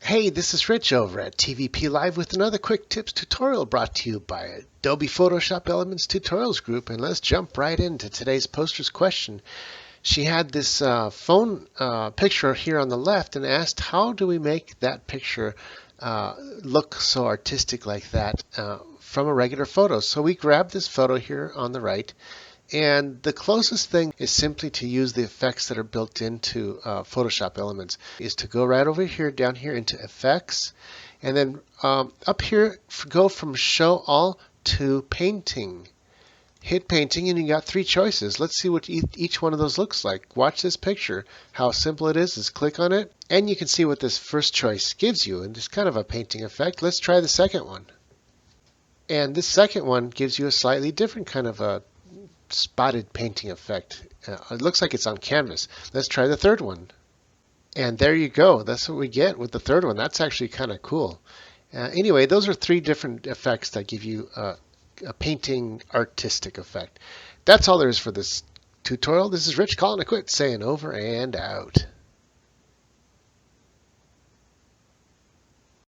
Hey, this is Rich over at TVP Live with another quick tips tutorial brought to you by Adobe Photoshop Elements Tutorials Group. And let's jump right into today's poster's question. She had this phone picture here on the left and asked, how do we make that picture look so artistic like that from a regular photo? So we grabbed this photo here on the right. And the closest thing is simply to use the effects that are built into Photoshop Elements, is to go right over here, down here into Effects, and then up here, go from Show All to Painting. Hit Painting, and you got three choices. Let's see what each one of those looks like. Watch this picture. How simple it is click on it, and you can see what this first choice gives you, and it's kind of a painting effect. Let's try the second one. And this second one gives you a slightly different kind of a spotted painting effect. It looks like it's on canvas. Let's try the third one. And there you go. That's what we get with the third one. That's actually kind of cool. Anyway, those are three different effects that give you a painting artistic effect. That's all there is for this tutorial. This is Rich calling it quits, saying over and out.